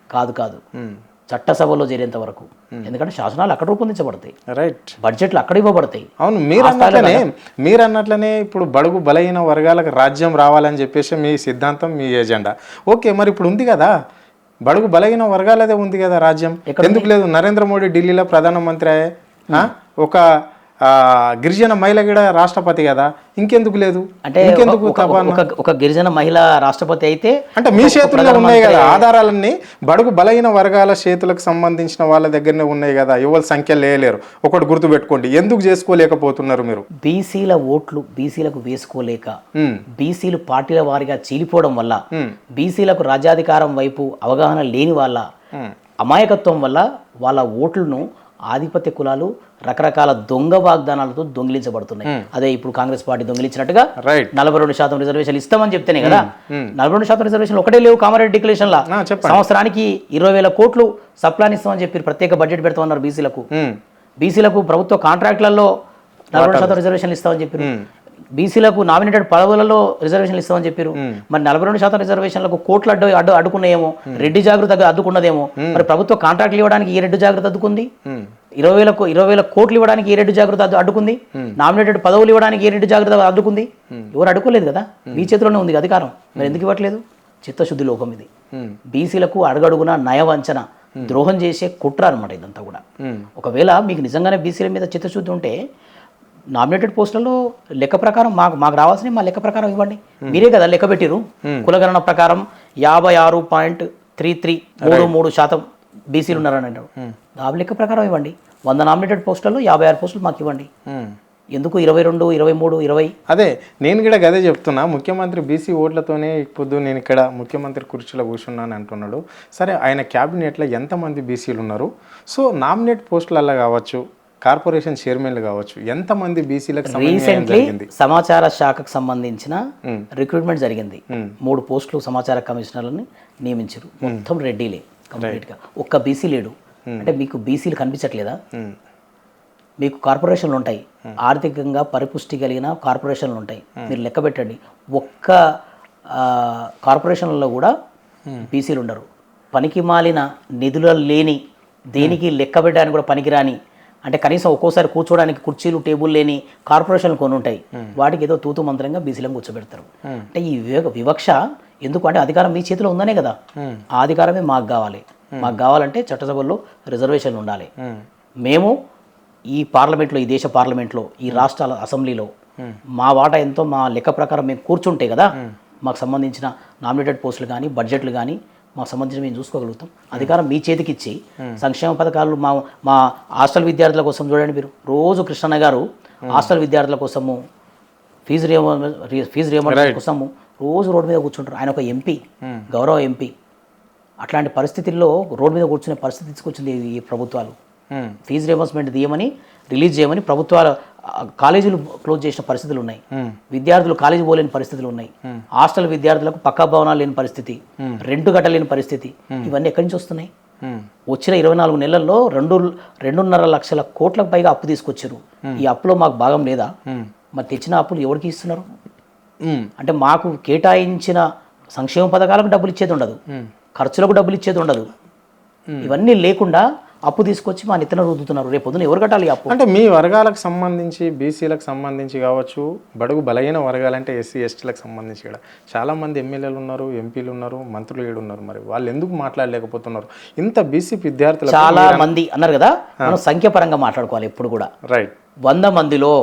కాదు. చట్టసభలో చేరేంత వరకు. ఎందుకంటే శాసనాలు అక్కడ రూపొందించబడతాయి, రైట్, బడ్జెట్లు అక్కడ ఇవ్వబడతాయి. అవును, మీరు అన్నట్లనే ఇప్పుడు బడుగు బలహీన వర్గాలకు రాజ్యం రావాలని చెప్పేసి మీ సిద్ధాంతం, మీ ఎజెండా. ఓకే, మరి ఇప్పుడు ఉంది కదా బడుగు బలహీన వర్గాలదే ఉంది కదా రాజ్యం, ఎందుకు లేదు? నరేంద్ర మోడీ ఢిల్లీలో ప్రధానమంత్రి అయ్యే, ఒక గిరిజన మహిళ కూడా రాష్ట్రపతి కదా, ఇంకెందుకు లేదు? అంటే ఒక గిరిజన మహిళ రాష్ట్రపతి అయితే అంటే మీ చేతుల్లో ఉన్నాయి కదా ఆధారాలన్నీ, బడుగు బలహీన వర్గాల చేతులకు సంబంధించిన వాళ్ళ దగ్గరనే ఉన్నాయి కదా, ఎవరి సంఖ్య లేలేరు. ఒకటి గుర్తు పెట్టుకోండి, ఎందుకు చేసుకోలేకపోతున్నారు మీరు? బీసీల ఓట్లు బీసీలకు వేసుకోలేక, బీసీలు పార్టీల వారిగా చీలిపోవడం వల్ల, బీసీలకు రాజ్యాధికారం వైపు అవగాహన లేని వాళ్ళ అమాయకత్వం వల్ల వాళ్ళ ఓట్లను ఆధిపత్య కులాలు రకరకాల దొంగ వాగ్దానాలతో దొంగిలించబడుతున్నాయి. అదే ఇప్పుడు కాంగ్రెస్ పార్టీ దొంగిలించినట్టుగా 42% రిజర్వేషన్లు ఇస్తామని చెప్తేనే కదా. 42% రిజర్వేషన్లు ఒకటే లేవు కామారెడ్డి డిక్లరేషన్లా. సంవత్సరానికి 20,000 కోట్లు సప్లాన్ ఇస్తామని చెప్పి ప్రత్యేక బడ్జెట్ పెడతామన్నారు బీసీలకు ప్రభుత్వ కాంట్రాక్టులలో 42% రిజర్వేషన్లు ఇస్తామని చెప్పారు. బీసీలకు నామినేటెడ్ పదవులలో రిజర్వేషన్లు ఇస్తామని చెప్పారు. మరి 42% రిజర్వేషన్లకు కోట్ల అడ్డుకున్నాయేమో, రెడ్డి జాగ్రత్త అడ్డుకున్నదేమో. మరి ప్రభుత్వ కాంట్రాక్ట్లు ఇవ్వడానికి ఏ రెడ్డి జాగ్రత్త అడ్డుకుంది? 20,000 కోట్లు ఇవ్వడానికి ఏ రెడ్డి జాగ్రత్త అడ్డుకుంది? నామినేటెడ్ పదవులు ఇవ్వడానికి ఏ రెడ్డి జాగ్రత్త అడ్డుకుంది? ఎవరు అడ్డుకోలేదు కదా, మీ చేతిలోనే ఉంది అధికారం. మరి ఎందుకు ఇవ్వట్లేదు? చిత్తశుద్ధి లోకం ఇది. బీసీలకు అడుగడుగున నయవంచన ద్రోహం చేసే కుట్ర అనమాట ఇదంతా కూడా. ఒకవేళ మీకు నిజంగానే బీసీల మీద చిత్తశుద్ధి ఉంటే నామినేటెడ్ పోస్టులలో లెక్క ప్రకారం మాకు రావాల్సిన మా లెక్క ప్రకారం ఇవ్వండి. మీరే కదా లెక్క పెట్టిరు, కులగణన ప్రకారం 56.33% బీసీలు ఉన్నారని అంటారు. ఆ లెక్క ప్రకారం ఇవ్వండి. 100 నామినేటెడ్ పోస్టులలో 56 పోస్టులు మాకు ఇవ్వండి. ఎందుకు 22, 23, 20? అదే నేను కూడా అదే చెప్తున్నా. ముఖ్యమంత్రి బీసీ ఓట్లతోనే ఇప్పుడు నేను ఇక్కడ ముఖ్యమంత్రి కుర్చీలో కూర్చున్నాను అంటున్నాడు. సరే, ఆయన క్యాబినెట్లో ఎంతమంది బీసీలు ఉన్నారు? సో నామినేట్ పోస్టులలో కావచ్చు, కార్పొరేషన్ చైర్మన్లు కావచ్చు, ఎంతమంది బీసీలకు రీసెంట్లీ సమాచార శాఖకు సంబంధించిన రిక్రూట్మెంట్ జరిగింది. 3 పోస్టులు సమాచార కమిషనర్లని నియమించారు. మొత్తం రెడ్డిలే కంప్లీట్ గా, ఒక్క బీసీ లేడు. అంటే మీకు బీసీలు కనిపించట్లేదా? మీకు కార్పొరేషన్లు ఉంటాయి, ఆర్థికంగా పరిపుష్టి కలిగిన కార్పొరేషన్లు ఉంటాయి. మీరు లెక్క పెట్టండి, ఒక్క కార్పొరేషన్లలో కూడా బీసీలు ఉండరు. పనికి మాలిన నిధులు లేని, దేనికి లెక్క పెట్టడానికి కూడా పనికిరాని, అంటే కనీసం ఒక్కోసారి కూర్చోడానికి కుర్చీలు టేబుల్ లేని కార్పొరేషన్లు కొన్ని ఉంటాయి. వాటికి ఏదో తూతు మంత్రంగా బీసీలను కూర్చోబెడతారు. అంటే ఈ వివక్ష ఎందుకు? అంటే అధికారం మీ చేతిలో ఉందనే కదా. ఆ అధికారమే మాకు కావాలి. మాకు కావాలంటే చట్టసభల్లో రిజర్వేషన్లు ఉండాలి. మేము ఈ పార్లమెంట్లో, ఈ దేశ పార్లమెంట్లో, ఈ రాష్ట్రాల అసెంబ్లీలో మా వాటా ఎంతో మా లెక్క ప్రకారం మేము కూర్చుంటే కదా మాకు సంబంధించిన నామినేటెడ్ పోస్టులు కానీ బడ్జెట్లు కానీ మాకు సంబంధించి మేము చూసుకోగలుగుతాం. అధికారం మీ చేతికి ఇచ్చి సంక్షేమ పథకాలు మా హాస్టల్ విద్యార్థుల కోసం చూడండి. మీరు రోజు కృష్ణన్న గారు హాస్టల్ విద్యార్థుల కోసము ఫీజు రియంబర్స్మెంట్ కోసము రోజు రోడ్డు మీద కూర్చుంటారు. ఆయన ఒక ఎంపీ, గౌరవ ఎంపీ. అట్లాంటి పరిస్థితుల్లో రోడ్డు మీద కూర్చునే పరిస్థితి తీసుకొచ్చింది ఈ ప్రభుత్వాలు. ఫీజు రియంబర్స్మెంట్ రిలీజ్ చేయమని ప్రభుత్వాలు కాలేజీలు క్లోజ్ చేసిన పరిస్థితులు ఉన్నాయి. విద్యార్థులు కాలేజీ పోలేని పరిస్థితులు ఉన్నాయి. హాస్టల్ విద్యార్థులకు పక్కా భవనాలు లేని పరిస్థితి, రెంట్ కట్టలేని పరిస్థితి. ఇవన్నీ ఎక్కడి నుంచి వస్తున్నాయి? వచ్చిన 24 నెలల్లో 2.5 లక్షల కోట్లకు పైగా అప్పు తీసుకొచ్చారు. ఈ అప్పులో మాకు భాగం లేదా? మరి తెచ్చిన అప్పులు ఎవరికి ఇస్తున్నారు? అంటే మాకు కేటాయించిన సంక్షేమ పథకాలకు డబ్బులు ఇచ్చేది ఉండదు, ఖర్చులకు డబ్బులు ఇచ్చేది ఉండదు. ఇవన్నీ లేకుండా అప్పు తీసుకొచ్చి మా నెత్తిన రుద్దుతున్నారు. రేపు పొద్దున ఎవరు కట్టాలి అప్పు? అంటే మీ వర్గాలకు సంబంధించి, బీసీలకు సంబంధించి కావచ్చు, బడుగు బలహీన వర్గాలంటే ఎస్సీ ఎస్టీలకు సంబంధించి కూడా చాలామంది ఎమ్మెల్యేలు ఉన్నారు, ఎంపీలు ఉన్నారు, మంత్రులు ఏడు ఉన్నారు. మరి వాళ్ళు ఎందుకు మాట్లాడలేకపోతున్నారు? ఇంత బీసీ విద్యార్థులు చాలా మంది అన్నారు కదా, మనం సంఖ్యాపరంగా మాట్లాడుకోవాలి ఎప్పుడు కూడా. రైట్. 100 మందిలో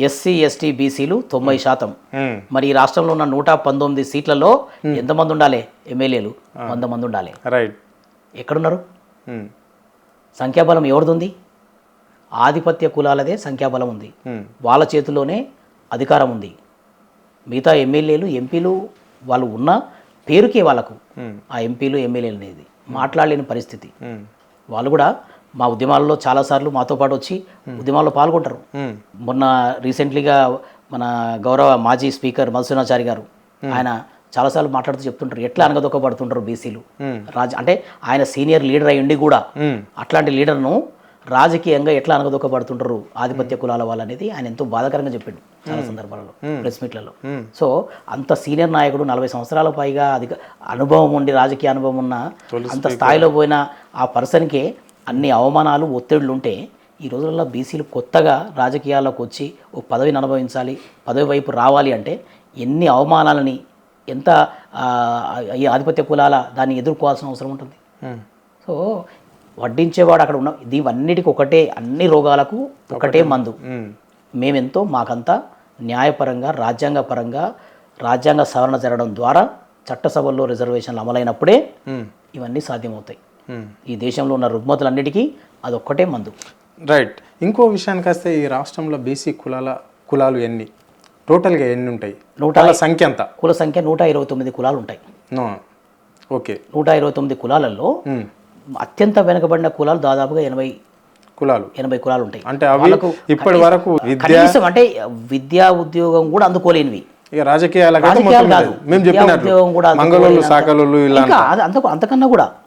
ఎస్సీ ఎస్టీ బీసీలు 90%. మరి ఈ రాష్ట్రంలో ఉన్న 119 సీట్లలో ఎంతమంది ఉండాలి? ఎమ్మెల్యేలు 100 మంది ఉండాలి. రైట్. ఎక్కడున్నారు? సంఖ్యాబలం ఎవరిది ఉంది? ఆధిపత్య కులాలదే సంఖ్యాబలం ఉంది. వాళ్ళ చేతిలోనే అధికారం ఉంది. మిగతా ఎమ్మెల్యేలు ఎంపీలు వాళ్ళు ఉన్న పేరుకే వాళ్ళకు ఆ ఎంపీలు ఎమ్మెల్యేలు అనేది మాట్లాడలేని పరిస్థితి. వాళ్ళు కూడా మా ఉద్యమాల్లో చాలాసార్లు మాతో పాటు వచ్చి ఉద్యమాల్లో పాల్గొంటారు. మొన్న రీసెంట్లీగా మన గౌరవ మాజీ స్పీకర్ మధుసూదనాచారి గారు ఆయన చాలాసార్లు మాట్లాడుతూ చెప్తుంటారు ఎట్లా అనగదొక్కబడుతుంటారు బీసీలు. అంటే ఆయన సీనియర్ లీడర్ అయ్యి ఉండి కూడా అట్లాంటి లీడర్ను రాజకీయంగా ఎట్లా అనగదొక్కబడుతుంటారు ఆధిపత్య కులాల వాళ్ళు అనేది ఆయన ఎంతో బాధాకరంగా చెప్పాడు చాలా సందర్భాలలో, ప్రెస్ మీట్లలో. సో అంత సీనియర్ నాయకుడు, 40 సంవత్సరాల పైగా అనుభవం ఉండి, రాజకీయ అనుభవం ఉన్న అంత స్థాయిలో పోయిన ఆ పర్సన్కే అన్ని అవమానాలు, ఒత్తిడులు ఉంటే ఈ రోజుల్లో బీసీలు కొత్తగా రాజకీయాల్లోకి వచ్చి ఓ పదవిని అనుభవించాలి, పదవి వైపు రావాలి అంటే ఎన్ని అవమానాలని, ఎంత ఈ ఆధిపత్య కులాల దాన్ని ఎదుర్కోవాల్సిన అవసరం ఉంటుంది. సో వడ్డించేవాడు అక్కడ ఉన్న దీవన్నిటికీ ఒకటే, అన్ని రోగాలకు ఒకటే మందు. మేమెంతో మాకంతా న్యాయపరంగా, రాజ్యాంగపరంగా, రాజ్యాంగ సవరణ జరగడం ద్వారా చట్టసభల్లో రిజర్వేషన్లు అమలైనప్పుడే ఇవన్నీ సాధ్యమవుతాయి. ఈ దేశంలో ఉన్న రుగ్మతులన్నిటికీ అదొక్కటే మందు. రైట్. ఇంకో విషయానికి వస్తే ఈ రాష్ట్రంలో బీసీ కులాలు ఎన్ని టోటల్గా ఎన్ని ఉంటాయి? సంఖ్య ఎంత? కుల సంఖ్య 129 కులాలు ఉంటాయి. ఓకే. 129 కులాలలో అత్యంత వెనుకబడిన కులాలు దాదాపుగా 80 కులాలు ఉంటాయి. అంటే ఇప్పటి వరకు కనీసం అంటే విద్యా ఉద్యోగం కూడా అందుకోలేనివి. ఇక రాజకీయాలు కాదు, ఉద్యోగం కూడా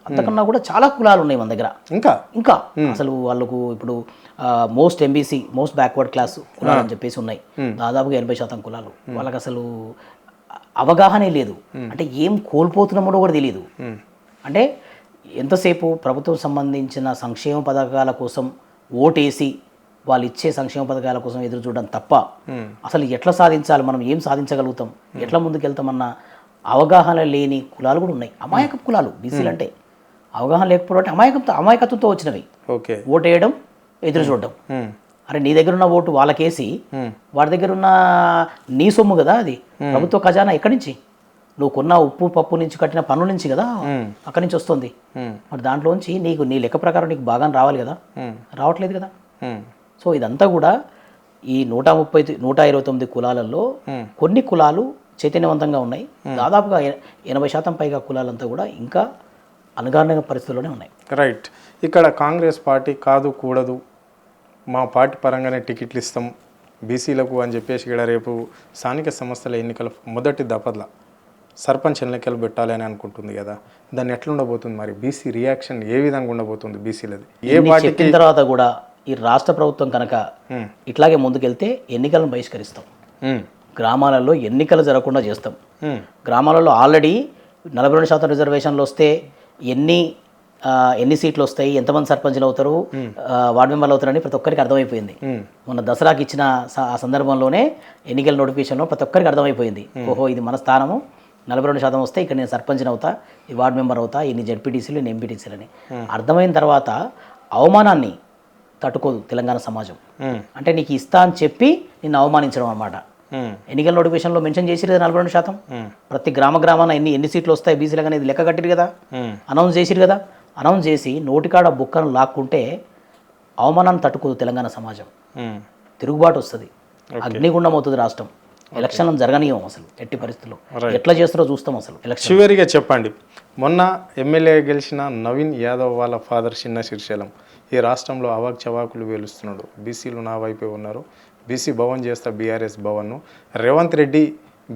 అంతకన్నా కూడా చాలా కులాలు ఉన్నాయి మన దగ్గర. ఇంకా అసలు వాళ్ళకు ఇప్పుడు most MBC, most backward class కులాలు అని చెప్పేసి ఉన్నాయి. దాదాపుగా 80% కులాలు. వాళ్ళకి అసలు అవగాహనే లేదు. అంటే ఏం కోల్పోతున్నామో కూడా తెలియదు. అంటే ఎంతసేపు ప్రభుత్వం సంబంధించిన సంక్షేమ పథకాల కోసం ఓటేసి వాళ్ళు ఇచ్చే సంక్షేమ పథకాల కోసం ఎదురు చూడడం తప్ప అసలు ఎట్లా సాధించాలి, మనం ఏం సాధించగలుగుతాం, ఎట్లా ముందుకెళ్తామన్న అవగాహన లేని కులాలు కూడా ఉన్నాయి. అమాయక కులాలు బీసీలు అంటే. అవగాహన లేకపోవడం అమాయకత్వంతో వచ్చినవి. ఓటు వేయడం, ఎదురు చూడడం. అరే నీ దగ్గర ఉన్న ఓటు వాళ్ళకేసి వాడి దగ్గర ఉన్న నీ సొమ్ము కదా అది, ప్రభుత్వ ఖజానా ఎక్కడి నుంచి? నువ్వు కొన్న ఉప్పు పప్పు నుంచి కట్టిన పన్నుల నుంచి కదా అక్కడి నుంచి వస్తుంది. మరి దాంట్లోంచి నీ లెక్క ప్రకారం నీకు బాగా రావాలి కదా, రావట్లేదు కదా. సో ఇదంతా కూడా ఈ 129 కులాలలో కొన్ని కులాలు చైతన్యవంతంగా ఉన్నాయి. దాదాపుగా 80% పైగా కులాలంతా కూడా ఇంకా అణగారిన పరిస్థితుల్లోనే ఉన్నాయి. రైట్. ఇక్కడ కాంగ్రెస్ పార్టీ కాదు కూడదు, మా పార్టీ పరంగానే టికెట్లు ఇస్తాం బీసీలకు అని చెప్పేసి ఇక్కడ రేపు స్థానిక సంస్థల ఎన్నికల మొదటి దఫల సర్పంచ్ ఎన్నికలు పెట్టాలి అని అనుకుంటుంది కదా, దాన్ని ఎట్లా ఉండబోతుంది? మరి బీసీ రియాక్షన్ ఏ విధంగా ఉండబోతుంది బీసీలది? ఏ పార్టీ తర్వాత కూడా ఈ రాష్ట్ర ప్రభుత్వం కనుక ఇట్లాగే ముందుకెళ్తే ఎన్నికలను బహిష్కరిస్తాం. గ్రామాలలో ఎన్నికలు జరగకుండా చేస్తాం. గ్రామాలలో ఆల్రెడీ 42% రిజర్వేషన్లు వస్తే ఎన్ని సీట్లు వస్తాయి, ఎంతమంది సర్పంచ్లు అవుతారు, వార్డు మెంబర్లు అవుతారని ప్రతి ఒక్కరికి అర్థమైపోయింది. మొన్న దసరాకి ఇచ్చిన ఆ సందర్భంలోనే ఎన్నికల నోటిఫికేషన్లో ప్రతి ఒక్కరికి అర్థమైపోయింది. ఓహో ఇది మన స్థానము, 42% వస్తే ఇక్కడ నేను సర్పంచ్ని అవుతా, ఈ వార్డు మెంబర్ అవుతా, ఇన్ని జడ్పీటీసీలు, ఇన్ని ఎంపీటీసీలు అని అర్థమైన తర్వాత అవమానాన్ని తట్టుకోదు తెలంగాణ సమాజం. అంటే నీకు ఇస్తా అని చెప్పి నిన్ను అవమానించడం అన్నమాట. ఎన్నికల నోటిఫికేషన్లో మెన్షన్ చేసిరు కదా 42%. ప్రతి గ్రామాన ఎన్ని సీట్లు వస్తాయి బీసీలకు అనేది లెక్క కట్టిరు కదా, అనౌన్స్ చేసిరు కదా. అనౌన్స్ చేసి నోటికాడ బుక్కను లాక్కుంటే అవమానాన్ని తట్టుకోదు తెలంగాణ సమాజం, తిరుగుబాటు వస్తుంది, అగ్నిగుండం అవుతుంది రాష్ట్రం. ఎలక్షన్లను జరగనీయం అసలు ఎట్టి పరిస్థితుల్లో. ఎట్లా చేస్తారో చూస్తాం అసలు ఎలక్షన్. చివరిగా చెప్పండి, మొన్న ఎమ్మెల్యే గెలిచిన నవీన్ యాదవ్ వాళ్ళ ఫాదర్ చిన్న శ్రీశైలం ఈ రాష్ట్రంలో అవాక్చవాకులు వేలుస్తున్నాడు. బీసీలు నా వైపే ఉన్నారు, బీసీ భవన్ చేస్తా బీఆర్ఎస్ భవన్ను, రేవంత్ రెడ్డి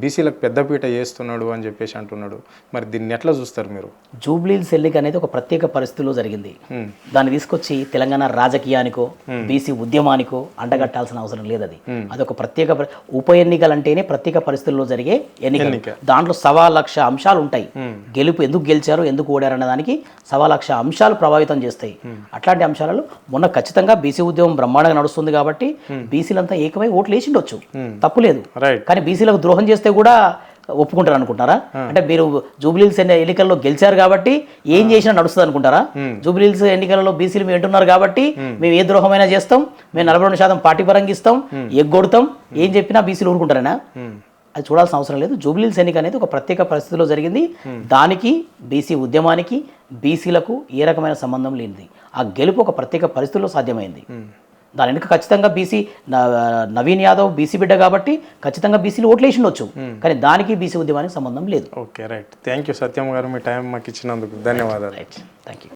బీసీలకు పెద్దపీట వేస్తున్నాడు అని చెప్పేసి అంటున్నాడు. మరి దీన్ని ఎట్లా చూస్తారు మీరు? జూబ్లీహిల్స్ ఎన్నిక అనేది ఒక ప్రత్యేక పరిస్థితిలో జరిగింది. దాన్ని తీసుకొచ్చి తెలంగాణ రాజకీయానికో బీసీ ఉద్యమానికో అండగట్టాల్సిన అవసరం లేదు. అది ఒక ప్రత్యేక ఉప ఎన్నికలు అంటేనే ప్రత్యేక పరిస్థితుల్లో జరిగే ఎన్నికలు. దాంట్లో 1,00,000 అంశాలు ఉంటాయి. గెలుపు ఎందుకు గెలిచారు, ఎందుకు ఓడారు అనే దానికి 1,00,000 అంశాలు ప్రభావితం చేస్తాయి. అట్లాంటి అంశాలలో మొన్న ఖచ్చితంగా బీసీ ఉద్యమం బ్రహ్మాండంగా నడుస్తుంది కాబట్టి బీసీలంతా ఏకమై ఓట్లు వేసిండొచ్చు, తప్పులేదు. కానీ బీసీలకు ద్రోహం చేస్తే కూడా ఒప్పుకుంటారు అనుకుంటారా? అంటే మీరు జూబ్లీహిల్స్ ఎన్నికల్లో గెలిచారు కాబట్టి ఏం చేసినా నడుస్తుంది అనుకుంటారా? జూబ్లీహిల్స్ ఎన్నికలలో బీసీలు మేము వింటున్నారు కాబట్టి మేము ఏ ద్రోహమైనా చేస్తాం, మేము 42% పార్టీ పరంగా ఇస్తాం, ఎగ్గొడతాం, ఏం చెప్పినా బీసీలు ఊరుకుంటారేనా? అది చూడాల్సిన అవసరం లేదు. జూబ్లీహిల్స్ ఎన్నిక అనేది ఒక ప్రత్యేక పరిస్థితిలో జరిగింది. దానికి బీసీ ఉద్యమానికి బీసీలకు ఏ రకమైన సంబంధం లేనిది. ఆ గెలుపు ఒక ప్రత్యేక పరిస్థితుల్లో సాధ్యమైంది. దాని వెనుక ఖచ్చితంగా బీసీ నవీన్ యాదవ్ బీసీ బిడ్డ కాబట్టి ఖచ్చితంగా బీసీలు ఓట్లు వేసిండొచ్చు, కానీ దానికి బీసీ ఉద్యమానికి సంబంధం లేదు. Okay, right. థ్యాంక్ యూ సత్యం గారు, మీ టైం మాకు ఇచ్చినందుకు ధన్యవాదాలు. Right, thank you.